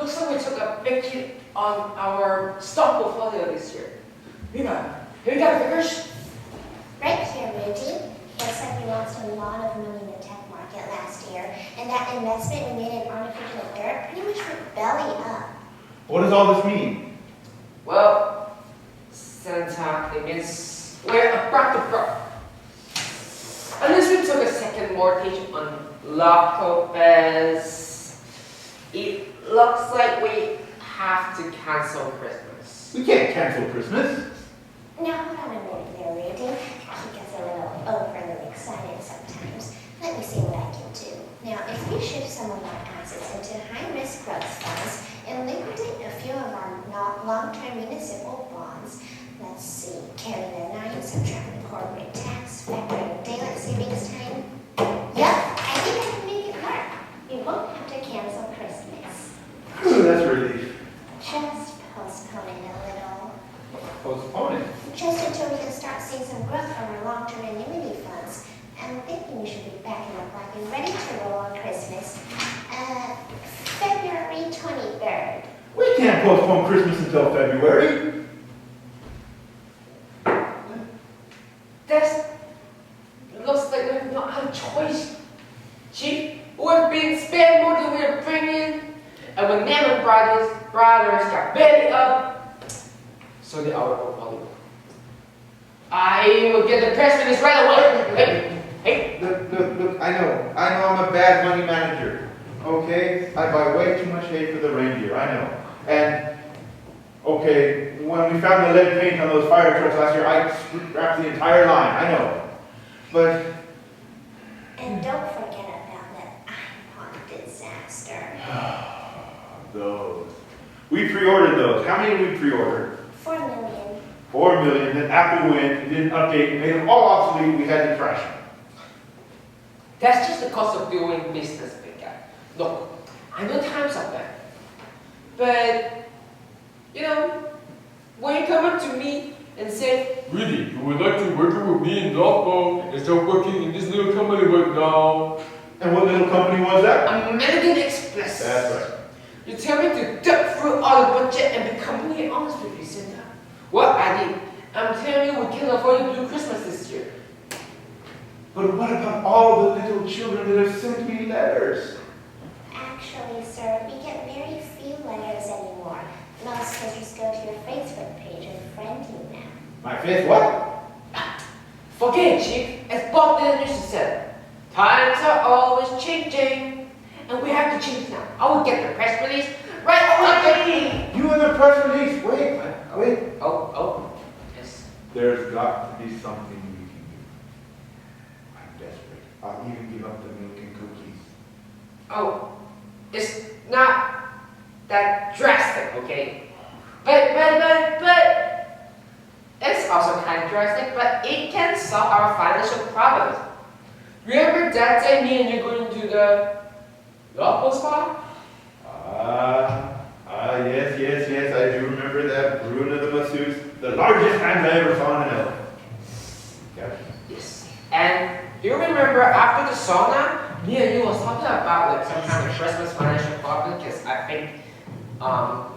Looks like we took a big hit on our stock portfolio this year. Rima, here you got the figures. Right here, Rudy. Looks like we lost a lot of money in the tech market last year, and that investment we made in artificial dirt pretty much went belly up. What does all this mean? Well, Santa, it means we're about to broke. Unless we took a second mortgage on local biz, it looks like we have to cancel Christmas. We can't cancel Christmas. Now, hold on a minute there, Rudy. He gets a little overly excited sometimes. Let me see what I can do. Now, if we shift some of our assets into high-risk growth funds and liquidate a few of our long-term municipal bonds, let's see, carry the 9, subtract the corporate tax, factor in daylight savings time. Yep, I think I can make it work. We won't have to cancel Christmas. Ooh, that's a relief. Just postpone it a little. Postpone it. Just until we can start seeing some growth from our long-term annuity funds. I'm thinking we should be back in the black and ready to roll on Christmas. February 23rd. We can't postpone Christmas until February. Looks like we've not had a choice. Chief, we're being spent more than we're bringing. And when Neighbor brothers got belly up, so did our portfolio. I will get the press release right away. Hey. Look, I know I'm a bad money manager. Okay? I buy way too much hay for the reindeer, I know. And, okay, when we found the lead paint on those fire trucks last year, I scrapped the entire line, I know. But... And don't forget about that iPod disaster. Those. We pre-ordered those. How many did we pre-order? 4 million. 4 million. Then Apple went and didn't update and made them all obsolete. We had to trash them. That's just the cost of doing business, big guy. Look, I know times are bad. But, you know, when you come up to me and say, Really, you would like to work with me in Dortmund and start working in this little company right now? And what little company was that? American Express. That's right. You tell me to duck through all the budget and be completely honest with you, Santa. Well, I did. I'm telling you, we can't afford to do Christmas this year. But what about all the little children that have sent me letters? Actually, sir, we get very few letters anymore. Most kids go to your Facebook page and friend you now. My fifth what? Forget it, Chief. As Bob Dylan used to say, times are always changing, and we have to change now. I will get the press release right away. You and the press release. Wait. Oh, yes. There's got to be something we can do. I'm desperate. I'll even give up the milk and cookies. Oh, it's not that drastic, okay? But it's also kind of drastic, but it can solve our financial problems. Remember that day me and you going to the Local spa? Yes, I do remember that. Bruno the masseuse, the largest hands I ever saw in an elephant. Yep. Yes. And do you remember after the sauna, me and you was talking about like some kind of Christmas financial problem because I think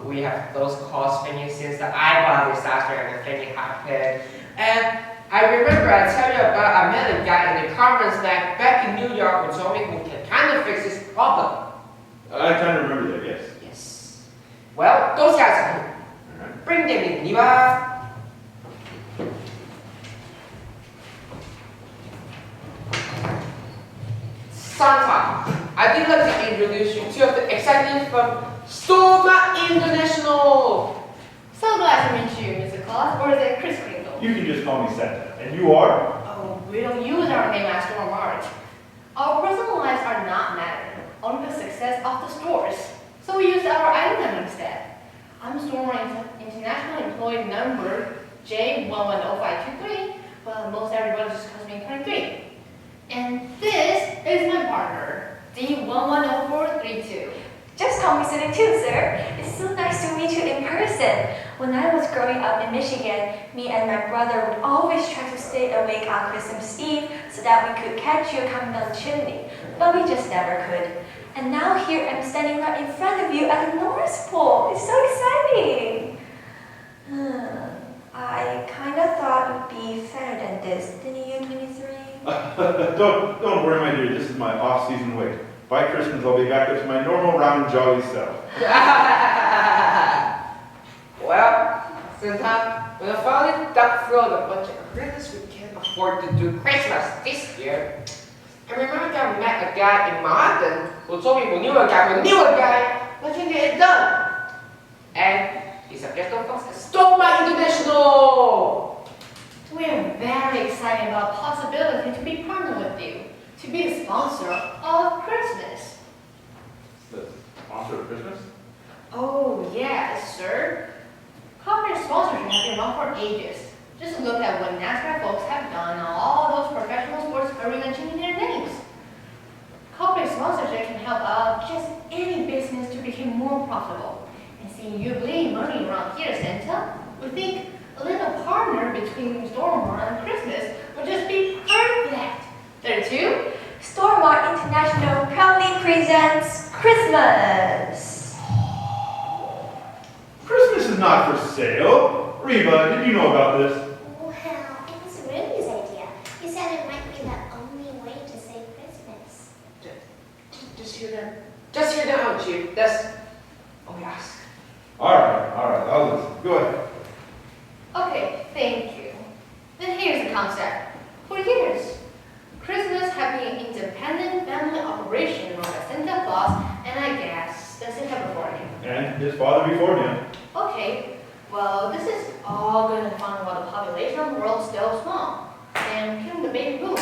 we have those costs thinking since the eyeball disaster and the thing happened. And I remember I tell you about I met a guy in the conference back in New York who told me who can kind of fix this problem. I kind of remember that, yes. Yes. Well, those guys are here. Alright. Bring them in, Niva. Santa, I'd like to introduce you to the executives from Stoma International. So glad to meet you, Mr. Claus, or is it Chris Kringle? You can just call me Santa. And you are? Oh, we don't use our name as Storm Art. Our personal lives are not matter, only the success of the stores. So we use our item number instead. I'm Storm International Employee number J110523, but most everybody just calls me 23. And this is my partner, D110432. Just call me Cindy too, sir. It's so nice to meet you in person. When I was growing up in Michigan, me and my brother would always try to stay awake on Christmas Eve so that we could catch you coming down the chimney, but we just never could. And now here I'm standing right in front of you at the North Pole. It's so exciting. I kind of thought it'd be fatter than this, didn't you, 23? Don't worry, my dear. This is my off-season weight. By Christmas, I'll be back up to my normal, round, jolly self. Well, Santa, we have finally dug through the budget. I realized we can't afford to do Christmas this year. I remember I met a guy in Martin who told me we knew a guy, but can get it done. And he's a ghetto fox at Stoma International! We're very excited about the possibility to be partnered with you, to be the sponsor of Christmas. The sponsor of Christmas? Oh, yes, sir. Corporate sponsorship has been around for ages. Just look at what NASCAR folks have done on all those professional sports arenas changing their names. Corporate sponsorship can help out just any business to become more profitable. And seeing you bleeding money around here, Santa, we think a little partner between Stormont and Christmas would just be perfect. 32. Stormont International proudly presents Christmas. Christmas is not for sale. Reba, did you know about this? Well, it was Rudy's idea. He said it might be the only way to save Christmas. Just hear them. Just hear them out, Chief. That's all we ask. All right, I'll listen. Go ahead. Okay, thank you. Then here's the concept. For years, Christmas has been an independent family operation run by Santa Claus and I guess the Santa before him. And his father before him. Okay, well, this is all good and fun while the population of the world is still small. And came the baby boom.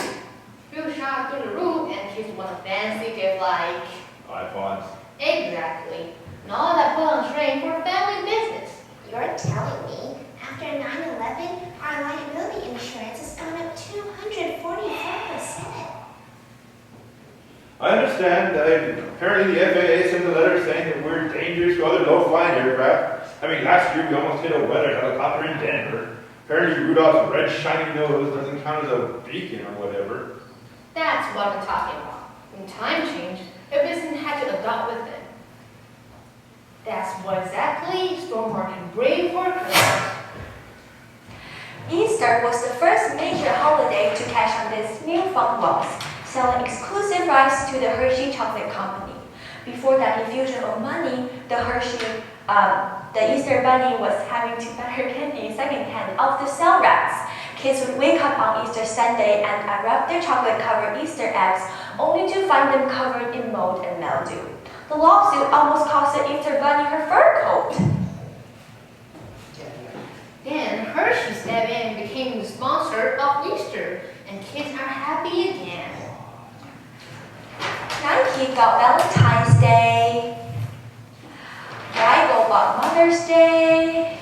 Bill shot through the roof and kids want a fancy gift like... iPods. Exactly. And all that put on strain for family business. You're telling me after 9/11, our liability insurance has gone up 244%. I understand. Apparently the FAA sent a letter saying that we're dangerous to other low-flying aircraft. I mean, last year we almost hit a weather helicopter in Denver. Apparently Rudolph's red shiny nose doesn't count as a beacon or whatever. That's what I'm talking about. When time changed, a business had to adopt with it. That's what exactly Stormont can bring for Christmas. Easter was the first major holiday to cash on this newfound wealth, selling exclusive rights to the Hershey Chocolate Company. Before that infusion of money, the Easter Bunny was having to buy her candy secondhand off the sale racks. Kids would wake up on Easter Sunday and unwrap their chocolate-covered Easter eggs, only to find them covered in mold and mildew. The lawsuit almost cost the Easter Bunny her fur coat. Then Hershey stepped in and became the sponsor of Easter, and kids are happy again. Nike got Valentine's Day. Rival got Mother's Day.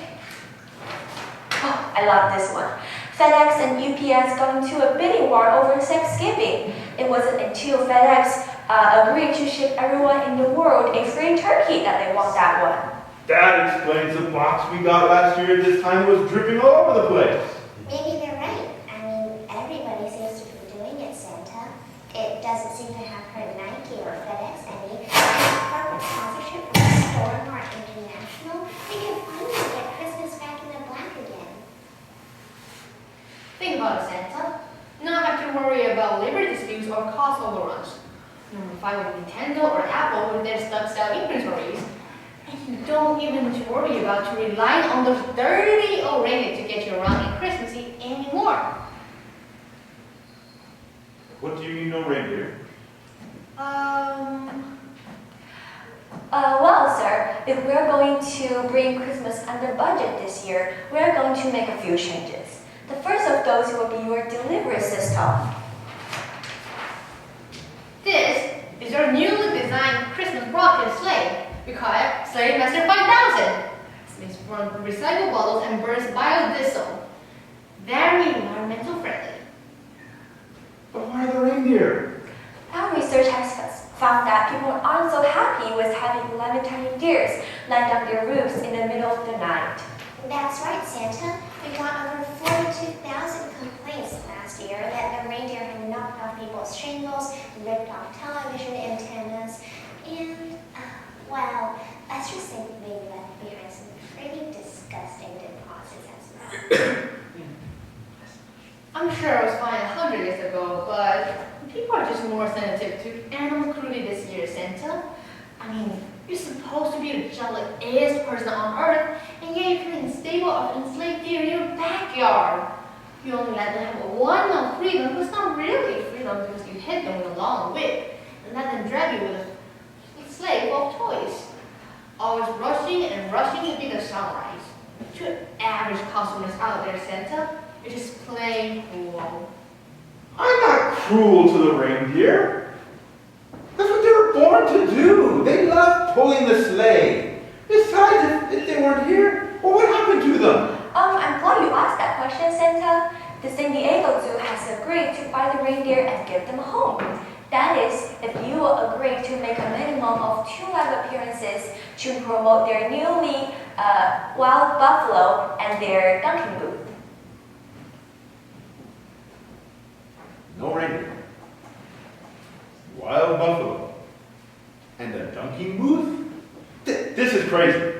Oh, I love this one. FedEx and UPS got into a bidding war over Thanksgiving. It wasn't until FedEx agreed to ship everyone in the world a free turkey that they won that one. That explains the box we got last year at this time. It was dripping all over the place. Maybe they're right. I mean, everybody seems to be doing it, Santa. It doesn't seem to have hurt Nike or FedEx any. Corporate sponsorship from Stormont International, we can finally get Christmas back in the black again. Think about it, Santa. Not have to worry about labor disputes or cost overruns. You don't fight with Nintendo or Apple with their stuck-style inventories. And you don't even need to worry about to rely on those dirty old reindeer to get you around in Christmas Eve anymore. What do you mean, no reindeer? Well, sir, if we're going to bring Christmas under budget this year, we're going to make a few changes. The first of those will be your delivery system. This is our newly designed Christmas rocket sleigh. We call it Sleigh Master 5000. It's made from recycled bottles and burns biodiesel. Very environmental friendly. But why the reindeer? Our research has found that people aren't so happy with having 11 tiny deers land on their roofs in the middle of the night. That's right, Santa. We got over 42,000 complaints last year that the reindeer had knocked off people's shingles, ripped off television antennas, And, well, let's just say we left behind some pretty disgusting deposits as well. I'm sure it was fine 100 years ago, but people are just more sensitive to animal cruelty this year, Santa. I mean, you're supposed to be the gentlest person on earth, and yet you put in a stable of enslaved deer in your backyard. You only let them have one month freedom, but it's not really freedom because you hit them with a long whip and let them drag you with a sleigh full of toys. Always rushing and rushing to be the sunrise. To average customers out there, Santa, you're just plain cruel. I'm not cruel to the reindeer. That's what they were born to do. They love pulling the sleigh. Besides, if they weren't here, well, what happened to them? I'm glad you asked that question, Santa. The San Diego Zoo has agreed to buy the reindeer and give them a home. That is, if you will agree to make a minimum of 2 live appearances to promote their newly wild buffalo and their dunking booth. No reindeer. Wild buffalo. And a dunking booth? This is crazy.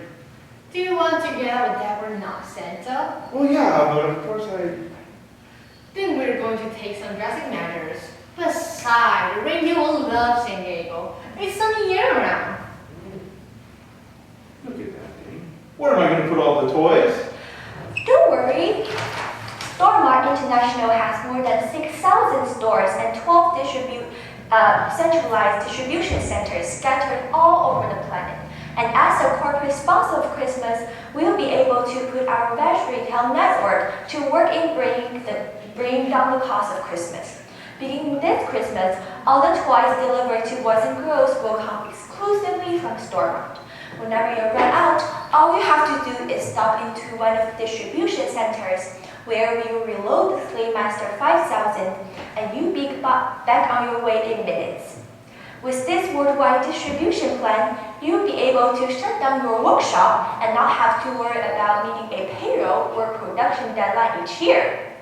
Do you want to get out of that or not, Santa? Well, yeah, but of course Then we're going to take some drastic measures. Besides, the reindeer will love San Diego. It's sunny year-round. Look at that thing. Where am I going to put all the toys? Don't worry. Stormart International has more than 6,000 stores and 12 centralized distribution centers scattered all over the planet. And as a corporate sponsor of Christmas, we'll be able to put our vast retail network to work in bringing down the cost of Christmas. Beginning this Christmas, all the toys delivered to boys and girls will come exclusively from Stormart. Whenever you run out, all you have to do is stop into one of the distribution centers where we will reload the Slaymaster 5000 and you'll be back on your way in minutes. With this worldwide distribution plan, you'll be able to shut down your workshop and not have to worry about meeting a payroll or production deadline each year.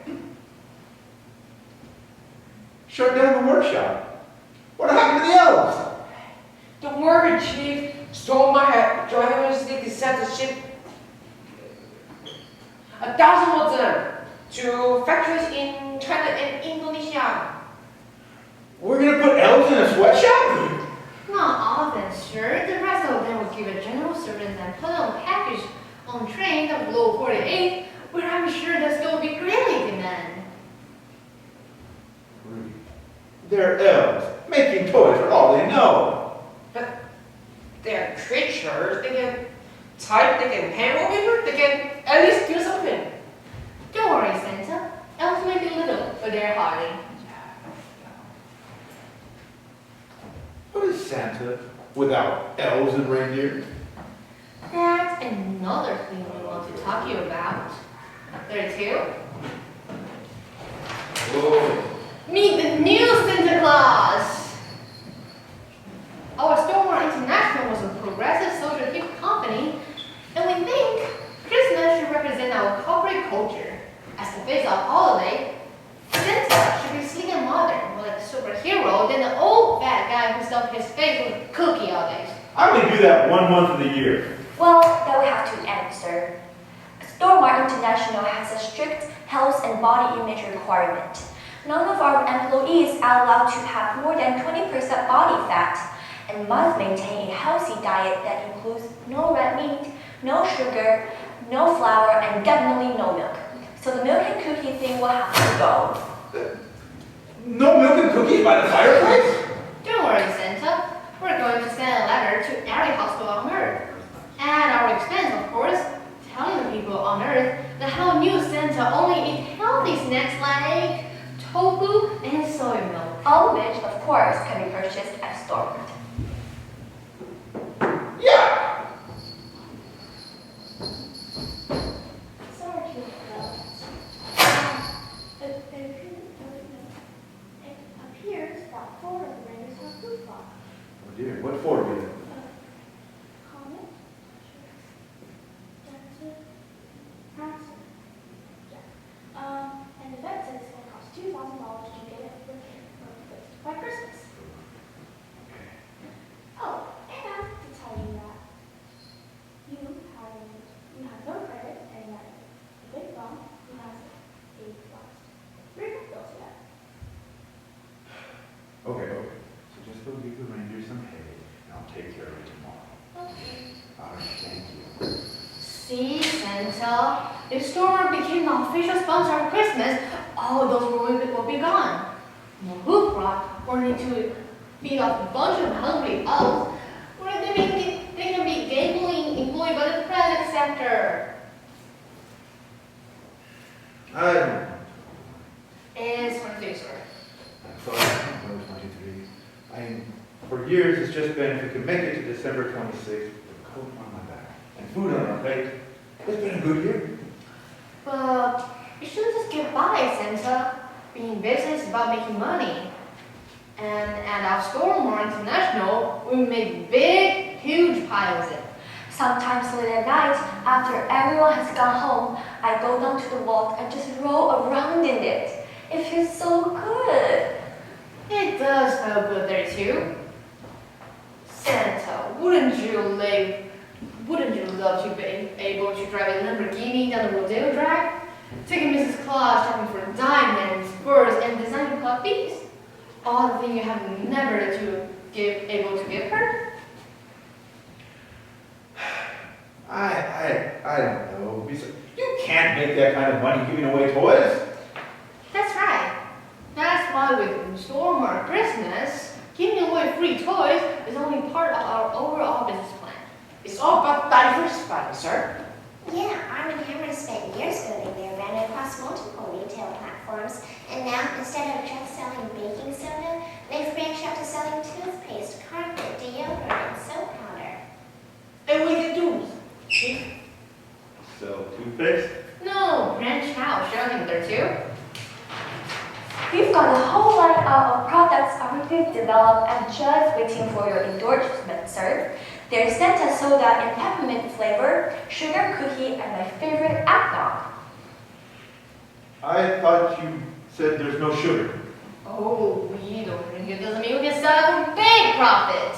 Shut down the workshop. What happened to the elves? Don't worry, Chief. Stormart had joyously decided to ship 1,000 of them to factories in China and Indonesia. We're going to put elves in a sweatshop? Not all of them, sure. The rest of them will give a general service and put on package on train of Low 48, where I'm sure there's going to be greatly demand. They're elves, making toys for all they know. But they're creatures. They can type, they can paint or whatever. They can at least do something. Don't worry, Santa. Elves may be little, but they're hardy. What is Santa without elves and reindeer? That's another thing we want to talk to you about. 32. Whoa. Meet the new Santa Claus! Our Stormart International was a progressive social hip company, and we think Christmas should represent our corporate culture. As the face of holiday, Santa should be sleek and modern, more like a superhero than the old fat guy who stuffed his face with cookie all day. I only do that 1 month of the year. Well, that we have to answer. Stormart International has a strict health and body image requirement. None of our employees are allowed to have more than 20% body fat and must maintain a healthy diet that includes no red meat, no sugar, no flour, and definitely no milk. So the milk and cookie thing will have to go. No milk and cookies by the fireplace? Don't worry, Santa. We're going to send a letter to every hospital on Earth. At our expense, of course, telling the people on Earth that how new Santa only eat healthy snacks like tofu and soy milk. All of which, of course, can be purchased at Stormart. Yeah. Sorry to interrupt. It appears that 4 of the reindeers have flip-flop. Oh dear, what for? Comet, Dancer, Prancer. Yeah. And the vet says it's going to cost $2,000 to get it fixed by Christmas. Santa. If Stormer became the official sponsor of Christmas, all those ruins will be gone. No hoop rock or need to feed off a bunch of hungry elves, or they can be gainfully employed by the private sector. I don't know. It's 23, sir. I'm sorry, I was 23. For years, it's just been, if we could make it to December 26th, with a coat on my back and food on our plate, it's been a good year. But you shouldn't just get by, Santa. Being business is about making money. And at our store, more international, we make big, huge piles of it. Sometimes late at night, after everyone has gone home, I go down to the vault and just roll around in it. It feels so good. It does feel good there too. Santa, wouldn't you love to be able to drive a Lamborghini down the rodeo track? Taking Mrs. Claus shopping for diamonds, furs, and designer puppies? All the things you have never able to give her? I don't know. You can't make that kind of money giving away toys. That's right. That's why with Stormer Christmas, giving away free toys is only part of our overall business plan. It's all about diversifying, sir. Yeah, Arm & Hammer spent years building their brand across multiple retail platforms, and now instead of just selling baking soda, they've branched out to selling toothpaste, carpet, deodorant, and soap powder. And we can do So, toothpaste? No, branch out, showing there too. We've got a whole line of products already developed and just waiting for your endorsement, sir. There's Santa soda in peppermint flavor, sugar cookie, and my favorite eggnog. I thought you said there's no sugar. Oh, we don't drink it doesn't mean we can sell it for big profit.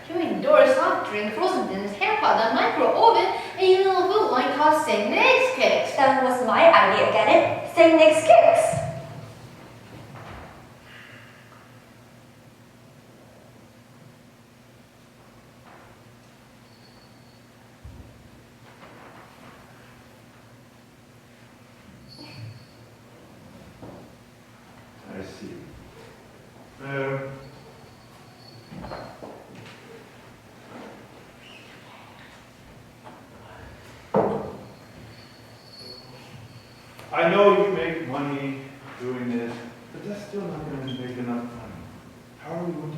You endorse soft drink, frozen dinners, hair product, micro oven, and even a food line called St. Nick's Cakes. That was my idea, get it? St. Nick's Cakes. I see. I know you make money doing this, but that's still not going to make enough money. How are you going to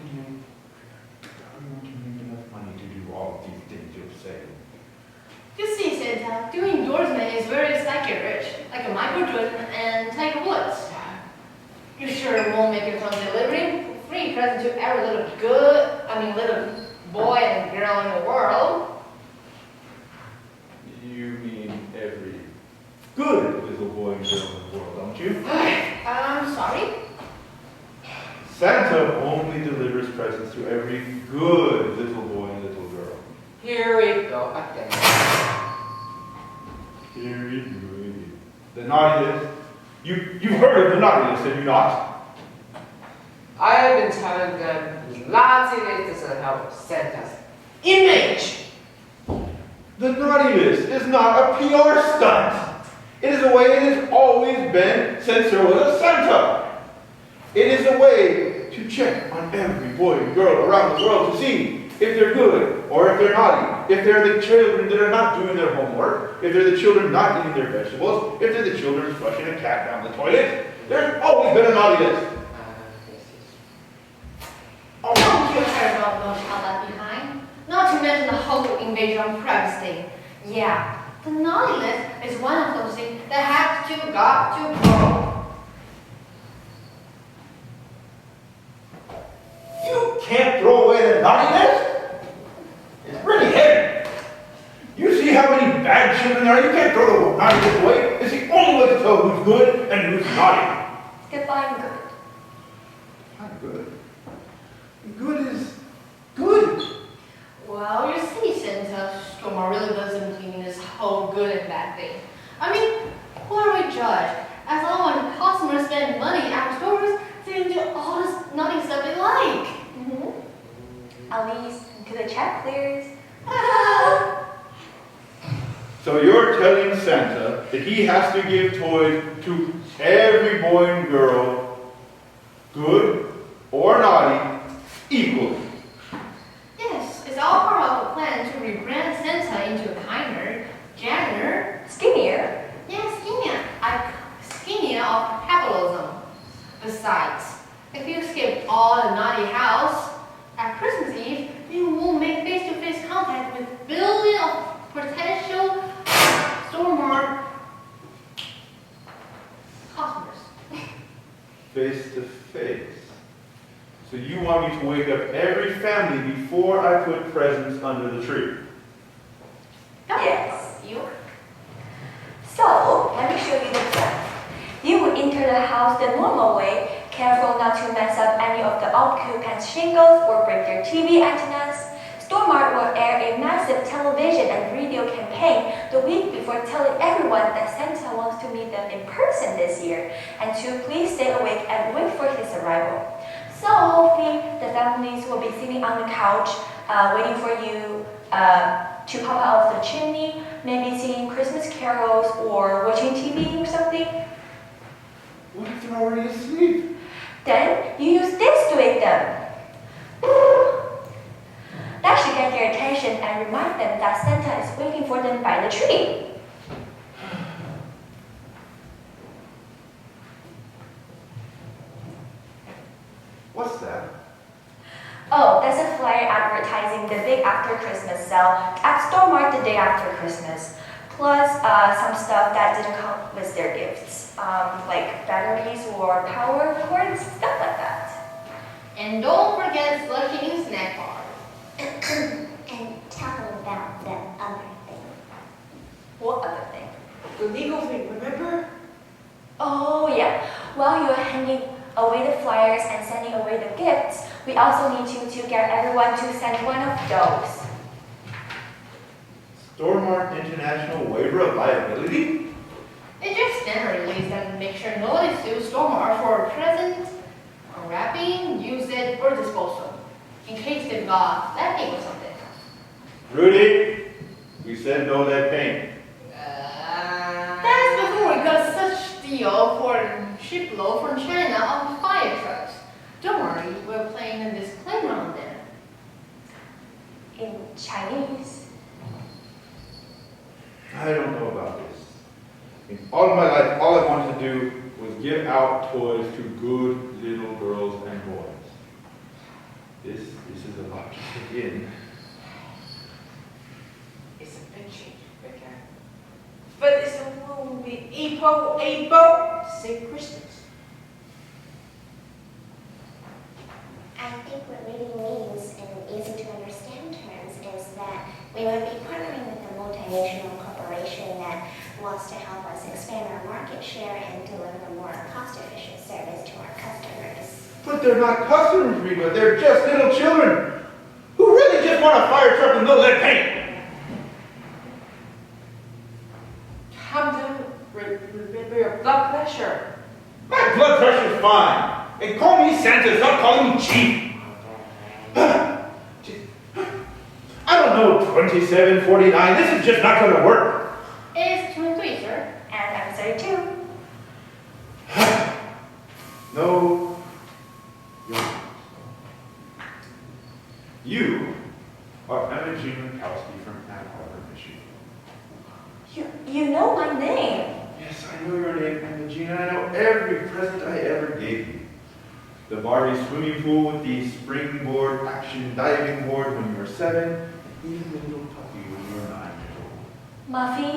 make enough money to do all of these things you're saying? You see, Santa, doing endorsement is very psychic rich, like a Michael Jordan and Tiger Woods. You sure won't make it from delivering free present to every little boy and girl in the world. You mean every good little boy and girl in the world, don't you? I'm sorry. Santa only delivers presents to every good little boy and little girl. Here we go again. Here we go. The naughty list. You've heard of the naughty list, have you not? I have been telling them lots of it doesn't help Santa's image. The naughty list is not a PR stunt. It is a way it has always been since there was a Santa. It is a way to check on every boy and girl around the world to see if they're good or if they're naughty, if they're the children that are not doing their homework, if they're the children not eating their vegetables, if they're the children flushing a cat down the toilet. There's always been a naughty list. Oh, don't you care about those child left behind? Not to mention the whole invasion of privacy. Yeah, the naughty list is one of those things that got to go. You can't throw away the naughty list. It's pretty heavy. You see how many bad children there are? You can't throw the naughty list away. It's the only way to tell who's good and who's naughty. Define good. Not good. Good is good. Well, you see, Santa, Stormer really doesn't mean this whole good and bad thing. I mean, who are we judge? As long as customers spend money at our stores, they can do all this naughty stuff they like. At least until the check clears. So you're telling Santa that he has to give toys to every boy and girl, good or naughty, equally? Yes, it's all part of a plan to rebrand Santa into a kinder, gentler, Skinnier. skinnier of capitalism. Besides, if you skip all the naughty house, at Christmas Eve, you will make face-to-face contact with billions of potential Stormart customers. Face to face. So you want me to wake up every family before I put presents under the tree? Yes. You? So, let me show you the plan. You will enter the house the normal way, careful not to mess up any of the occupants' shingles or break their TV antennas. Stormart will air a massive television and radio campaign the week before telling everyone that Santa wants to meet them in person this year and to please stay awake and wait for his arrival. So hopefully the families will be sitting on the couch waiting for you to pop out of the chimney, maybe singing Christmas carols or watching TV or something. What if they're already asleep? Then you use this to wake them. That should get their attention and remind them that Santa is waiting for them by the tree. What's that? Oh, that's a flyer advertising the big after Christmas sale at Stormart the day after Christmas. Plus some stuff that didn't come with their gifts, like batteries or power cords, stuff like that. And don't forget slushing snack bar. And tell them about the other thing. What other thing? The legal thing, remember? Oh yeah, while you're handing away the flyers and sending away the gifts, we also need you to get everyone to send one of those. Stormart International Waiver of Liability? It's just standard release that make sure nobody sues Stormart for a present, unwrapping, use it, or disposal, in case they've got lacking or something. Rudy, we said no lead paint. That's before we got such deal for a shipload from China on fire trucks. Don't worry, we're playing a disclaimer on them. In Chinese. I don't know about this. In all of my life, all I wanted to do was give out toys to good little girls and boys. This is a lot to take in. It's a big change, okay? But it's a movie. Abo, say Christmas. I think what really means in easy to understand terms is that we would be partnering with a multinational corporation that wants to help us expand our market share and deliver more cost-efficient service to our customers. But they're not customers, Rita. They're just little children who really just want a fire truck with no lead paint. Calm down, remember your blood pressure. My blood pressure's fine. And call me Santa, stop calling me Chief. I don't know 2749. This is just not going to work. It's 23, sir. And I'm 32. No. You are Emma Jean Minkowski from Ann Arbor, Michigan. You know my name. Yes, I know your name, Emma Jean, and I know every present I ever gave you. The Barbie swimming pool with the springboard action diving board when you were 7, even the little puppy when you were 9 years old. Muffy.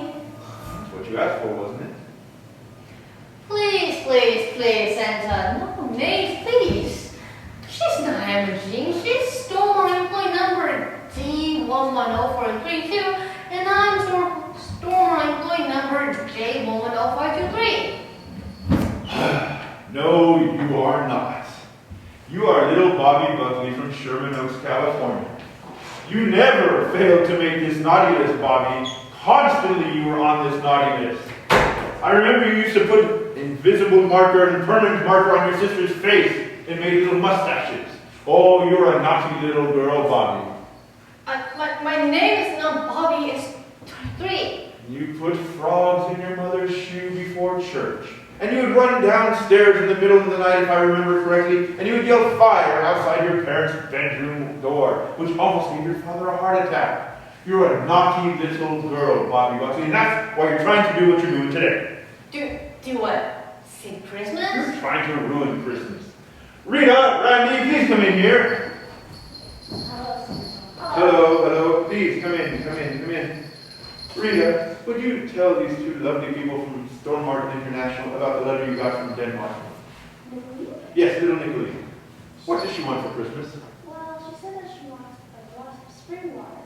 That's what you asked for, wasn't it? Please, Santa. No names, please. She's not Emma Jean. She's Stormart employee number D110432, and I'm Stormart employee number J110523. No, you are not. You are little Bobby Buckley from Sherman Oaks, California. You never failed to make this naughty list, Bobby. Constantly you were on this naughty list. I remember you used to put invisible marker and permanent marker on your sister's face and made little mustaches. Oh, you're a naughty little girl, Bobby. My name is not Bobby, it's 23. You put frogs in your mother's shoe before church. And you would run downstairs in the middle of the night, if I remember correctly, and you would yell fire outside your parents' bedroom door, which almost gave your father a heart attack. You're a naughty little girl, Bobby Buckley, and that's why you're trying to do what you're doing today. Do what? Sing Christmas? You're trying to ruin Christmas. Rita, Randy, please come in here. Hello, please come in. Rita, would you tell these two lovely people from Stormart International about the letter you got from Denmark? Nicolene? Yes, little Nicolene. What does she want for Christmas? Well, she said that she wants a glass of spring water.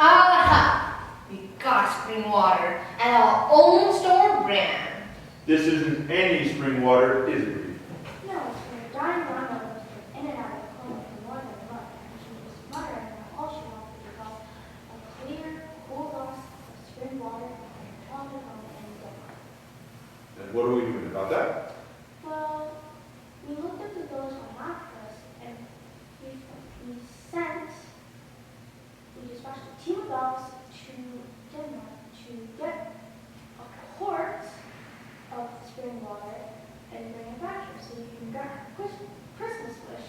Aha! We got spring water and our own store brand. This isn't any spring water, is it, Rita? No, her dying grandmother was in and out of the coma for more than a month, and she was smothering her. All she wanted was a clear, cool glass of spring water and wanted home and Denmark. And what are we doing about that? Well, we looked at the bills on Mattress, and we dispatched a team of dogs to Denmark to get a quart of spring water and bring it back here so you can grant a Christmas wish.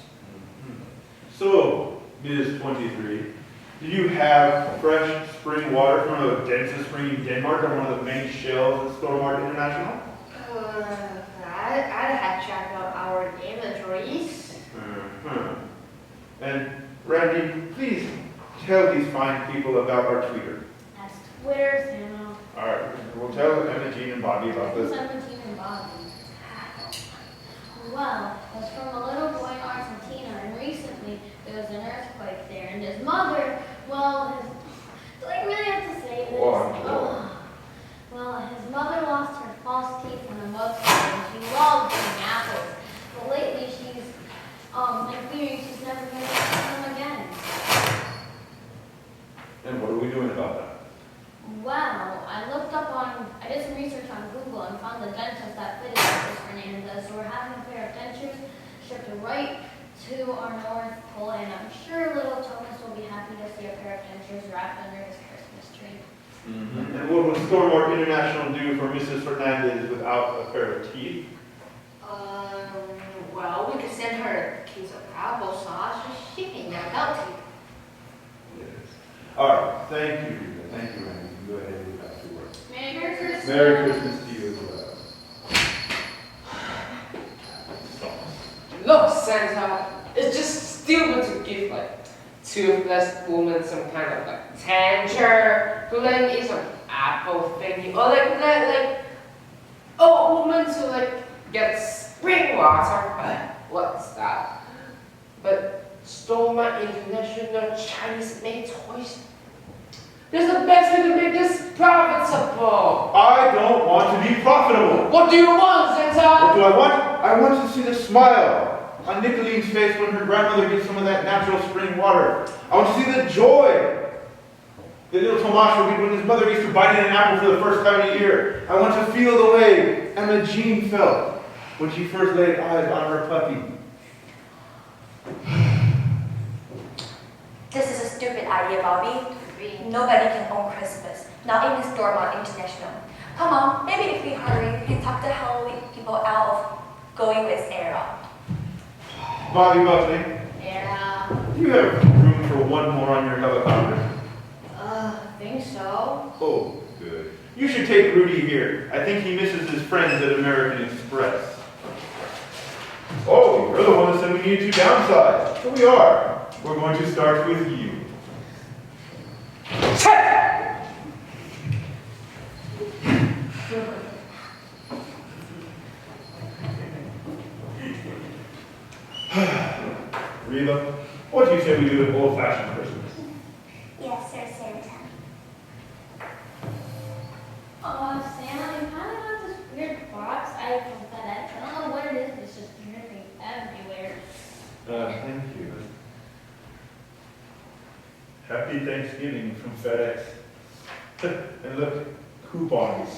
So, Ms. 23, do you have fresh spring water from a densest spring in Denmark on one of the main shelves at Stormart International? I'd have checked out our inventories. And Randy, please tell these fine people about our tweeter. That's Twitter, Santa. All right, we'll tell Emma, Jean, and Bobby about this. 17 and Bobby. Well, it was from a little boy in Argentina, and recently there was an earthquake there, and his mother, do I really have to say this? Well, his mother lost her false teeth in a mudslide, and she loved eating apples. But lately she's, been fearing she's never going to see them again. And what are we doing about that? Well, I did some research on Google and found the dentist that fitted Mrs. Fernandez, so we're having a pair of dentures shipped right to our North Pole, and I'm sure little Thomas will be happy to see a pair of dentures wrapped under his Christmas tree. And what would Stormart International do for Mrs. Fernandez without a pair of teeth? Well, we could send her a case of applesauce, and she can never melt it. Yes. All right, thank you, Rita. Thank you, Randy. You can go ahead and get back to work. Merry Christmas. Merry Christmas to you as well. Look, Santa, it's just stupid to give like toothless woman some kind of like tanger to like eat some apple thingy, or like old woman to like get spring water. What's that? But Stormart International Chinese-made toys. There's the best way to make this profitable. I don't want to be profitable. What do you want, Santa? What do I want? I want to see the smile on Nicolene's face when her grandmother gets some of that natural spring water. I want to see the joy that little Tomas will get when his mother gets to bite in an apple for the first time in a year. I want to feel the way Emma Jean felt when she first laid eyes on her puppy. This is a stupid idea, Bobby. Nobody can own Christmas, not even Stormart International. Come on, maybe if we hurry, we can talk the Halloween people out of going with Era. Bobby Buckley, Yeah. do you have room for one more on your helicopter? I think so. Oh, good. You should take Rudy here. I think he misses his friends at American Express. Oh, you're the one that said we needed to downsize. So we are. We're going to start with you. Reba, what do you say we do an old-fashioned Christmas? Yes, sir, Santa. Santa, you kind of got this weird box I from FedEx. I don't know what it is, but it's just dripping everywhere. Thank you. Happy Thanksgiving from FedEx. And look, coupons.